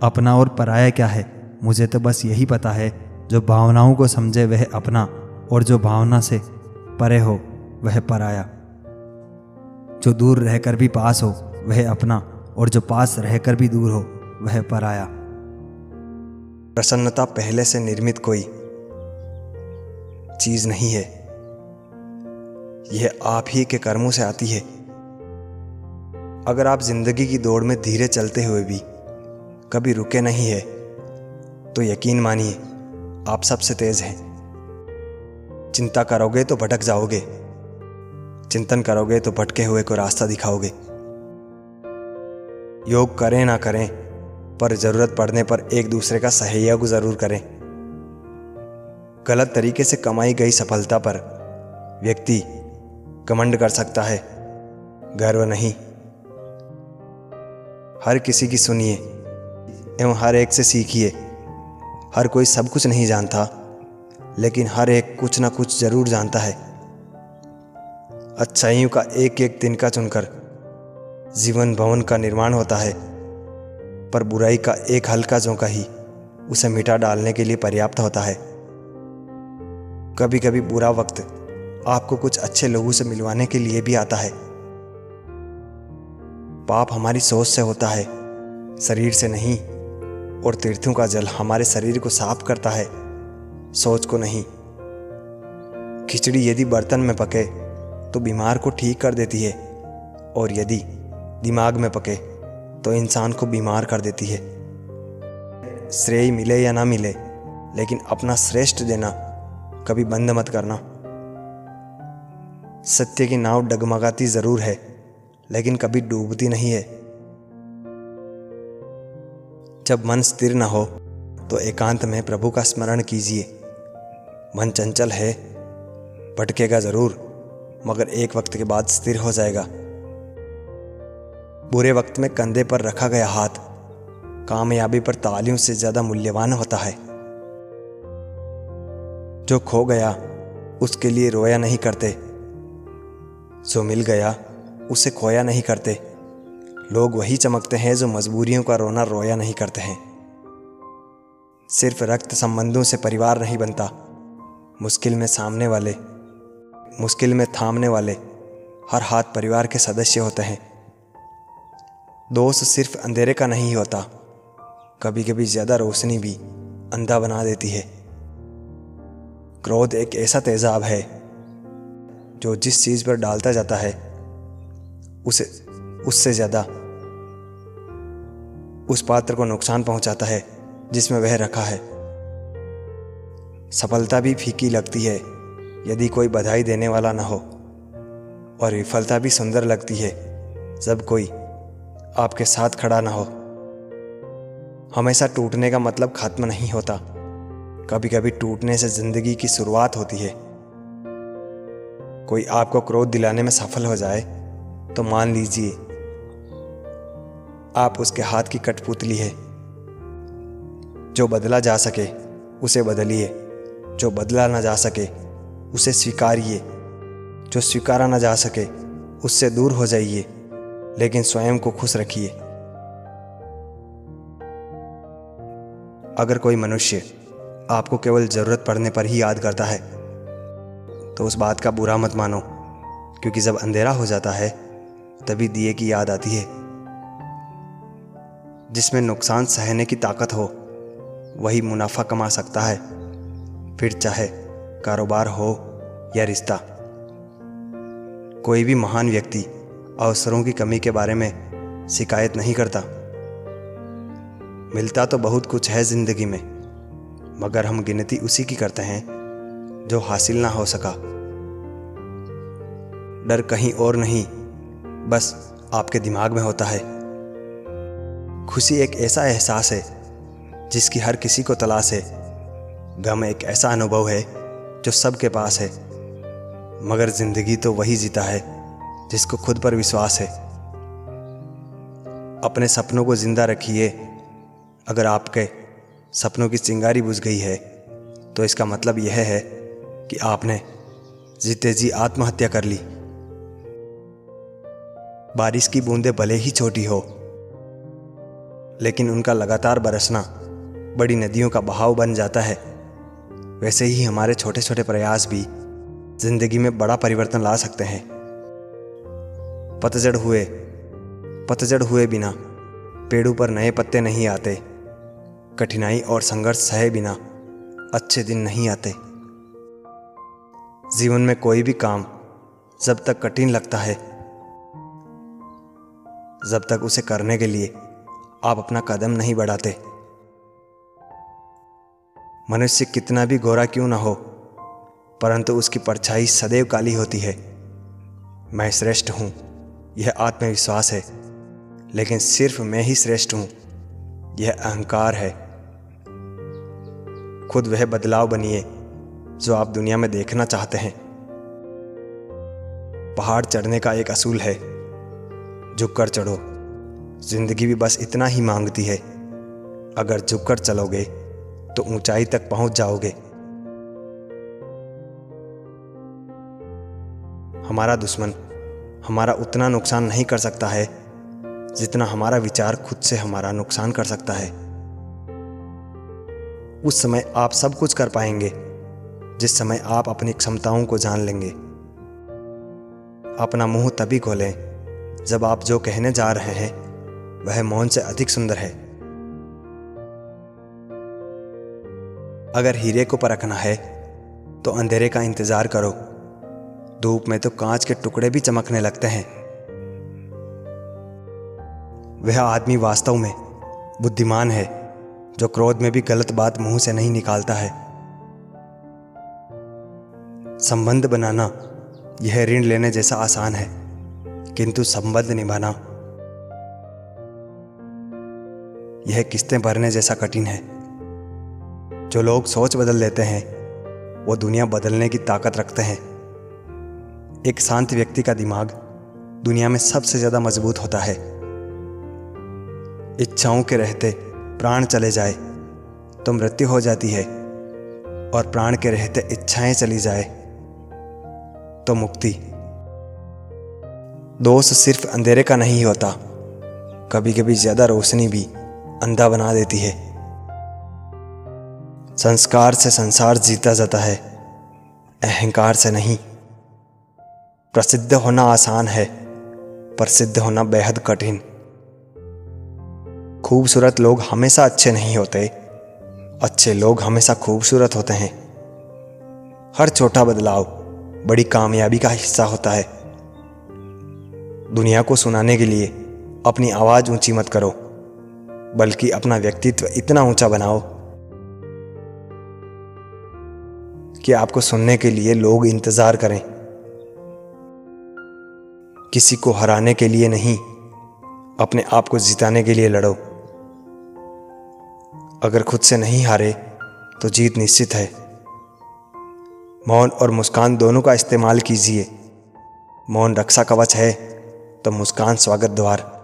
अपना और पराया क्या है? मुझे तो बस यही पता है, जो भावनाओं को समझे वह अपना, और जो भावना से परे हो वह पराया। जो दूर रहकर भी पास हो वह अपना, और जो पास रहकर भी दूर हो वह पराया। प्रसन्नता पहले से निर्मित कोई चीज नहीं है, यह आप ही के कर्मों से आती है। अगर आप जिंदगी की दौड़ में धीरे चलते हुए भी कभी रुके नहीं है, तो यकीन मानिए आप सबसे तेज हैं। चिंता करोगे तो भटक जाओगे, चिंतन करोगे तो भटके हुए को रास्ता दिखाओगे। योग करें ना करें, पर जरूरत पड़ने पर एक दूसरे का सहयोग जरूर करें। गलत तरीके से कमाई गई सफलता पर व्यक्ति घमंड कर सकता है, गर्व नहीं। हर किसी की सुनिए एवं हर एक से सीखिए। हर कोई सब कुछ नहीं जानता, लेकिन हर एक कुछ ना कुछ जरूर जानता है। अच्छाइयों का एक एक तिनका चुनकर जीवन भवन का निर्माण होता है, पर बुराई का एक हल्का झोंका ही उसे मिटा डालने के लिए पर्याप्त होता है। कभी कभी बुरा वक्त आपको कुछ अच्छे लोगों से मिलवाने के लिए भी आता है। पाप हमारी सोच से होता है, शरीर से नहीं, और तीर्थों का जल हमारे शरीर को साफ करता है, सोच को नहीं। खिचड़ी यदि बर्तन में पके तो बीमार को ठीक कर देती है, और यदि दिमाग में पके तो इंसान को बीमार कर देती है। श्रेय मिले या ना मिले, लेकिन अपना श्रेष्ठ देना कभी बंद मत करना। सत्य की नाव डगमगाती जरूर है, लेकिन कभी डूबती नहीं है। जब मन स्थिर न हो तो एकांत में प्रभु का स्मरण कीजिए। मन चंचल है, भटकेगा जरूर, मगर एक वक्त के बाद स्थिर हो जाएगा। बुरे वक्त में कंधे पर रखा गया हाथ कामयाबी पर तालियों से ज्यादा मूल्यवान होता है। जो खो गया उसके लिए रोया नहीं करते, जो मिल गया उसे खोया नहीं करते। लोग वही चमकते हैं जो मजबूरियों का रोना रोया नहीं करते हैं। सिर्फ रक्त संबंधों से परिवार नहीं बनता, मुश्किल में थामने वाले हर हाथ परिवार के सदस्य होते हैं। दोस्त सिर्फ अंधेरे का नहीं होता, कभी कभी ज्यादा रोशनी भी अंधा बना देती है। क्रोध एक ऐसा तेजाब है जो जिस चीज पर डालता जाता है उससे ज्यादा उस पात्र को नुकसान पहुंचाता है जिसमें वह रखा है। सफलता भी फीकी लगती है यदि कोई बधाई देने वाला न हो, और विफलता भी सुंदर लगती है जब कोई आपके साथ खड़ा न हो। हमेशा टूटने का मतलब खत्म नहीं होता, कभी कभी टूटने से जिंदगी की शुरुआत होती है। कोई आपको क्रोध दिलाने में सफल हो जाए तो मान लीजिए आप उसके हाथ की कठपुतली है। जो बदला जा सके उसे बदलिए, जो बदला ना जा सके उसे स्वीकारिए, जो स्वीकारा ना जा सके उससे दूर हो जाइए, लेकिन स्वयं को खुश रखिए। अगर कोई मनुष्य आपको केवल जरूरत पड़ने पर ही याद करता है तो उस बात का बुरा मत मानो, क्योंकि जब अंधेरा हो जाता है तभी दिए की याद आती है। जिसमें नुकसान सहने की ताकत हो वही मुनाफा कमा सकता है, फिर चाहे कारोबार हो या रिश्ता। कोई भी महान व्यक्ति अवसरों की कमी के बारे में शिकायत नहीं करता। मिलता तो बहुत कुछ है जिंदगी में, मगर हम गिनती उसी की करते हैं जो हासिल ना हो सका। डर कहीं और नहीं, बस आपके दिमाग में होता है। खुशी एक ऐसा एहसास है जिसकी हर किसी को तलाश है। गम एक ऐसा अनुभव है जो सबके पास है, मगर जिंदगी तो वही जीता है जिसको खुद पर विश्वास है। अपने सपनों को जिंदा रखिए। अगर आपके सपनों की चिंगारी बुझ गई है तो इसका मतलब यह है कि आपने जीते जी आत्महत्या कर ली। बारिश की बूंदें भले ही छोटी हो, लेकिन उनका लगातार बरसना बड़ी नदियों का बहाव बन जाता है। वैसे ही हमारे छोटे छोटे प्रयास भी जिंदगी में बड़ा परिवर्तन ला सकते हैं। पतझड़ हुए बिना पेड़ों पर नए पत्ते नहीं आते। कठिनाई और संघर्ष सहे बिना अच्छे दिन नहीं आते। जीवन में कोई भी काम जब तक कठिन लगता है, जब तक उसे करने के लिए आप अपना कदम नहीं बढ़ाते। मनुष्य कितना भी गोरा क्यों ना हो, परंतु उसकी परछाई सदैव काली होती है। मैं श्रेष्ठ हूँ, यह आत्मविश्वास है, लेकिन सिर्फ मैं ही श्रेष्ठ हूँ, यह अहंकार है। खुद वह बदलाव बनिए जो आप दुनिया में देखना चाहते हैं। पहाड़ चढ़ने का एक असूल है, झुककर चढ़ो। जिंदगी भी बस इतना ही मांगती है। अगर झुककर चलोगे तो ऊंचाई तक पहुंच जाओगे। हमारा दुश्मन हमारा उतना नुकसान नहीं कर सकता है जितना हमारा विचार खुद से हमारा नुकसान कर सकता है। उस समय आप सब कुछ कर पाएंगे जिस समय आप अपनी क्षमताओं को जान लेंगे। अपना मुंह तभी खोलें जब आप जो कहने जा रहे हैं वह मौन से अधिक सुंदर है। अगर हीरे को परखना है तो अंधेरे का इंतजार करो। धूप में तो कांच के टुकड़े भी चमकने लगते हैं। वह आदमी वास्तव में बुद्धिमान है जो क्रोध में भी गलत बात मुंह से नहीं निकालता है। संबंध बनाना यह ऋण लेने जैसा आसान है, किंतु संबंध निभाना यह किस्तें भरने जैसा कठिन है। जो लोग सोच बदल देते हैं वो दुनिया बदलने की ताकत रखते हैं। एक शांत व्यक्ति का दिमाग दुनिया में सबसे ज्यादा मजबूत होता है। इच्छाओं के रहते प्राण चले जाए तो मृत्यु हो जाती है, और प्राण के रहते इच्छाएं चली जाए तो मुक्ति। दोस्त सिर्फ अंधेरे का नहीं होता, कभी कभी ज्यादा रोशनी भी अंधा बना देती है। संस्कार से संसार जीता जाता है, अहंकार से नहीं। प्रसिद्ध होना आसान है, पर सिद्ध होना बेहद कठिन। खूबसूरत लोग हमेशा अच्छे नहीं होते, अच्छे लोग हमेशा खूबसूरत होते हैं। हर छोटा बदलाव बड़ी कामयाबी का हिस्सा होता है। दुनिया को सुनाने के लिए अपनी आवाज ऊंची मत करो, बल्कि अपना व्यक्तित्व इतना ऊंचा बनाओ कि आपको सुनने के लिए लोग इंतजार करें। किसी को हराने के लिए नहीं, अपने आप को जिताने के लिए लड़ो। अगर खुद से नहीं हारे तो जीत निश्चित है। मौन और मुस्कान दोनों का इस्तेमाल कीजिए। मौन रक्षा कवच है तो मुस्कान स्वागत द्वार।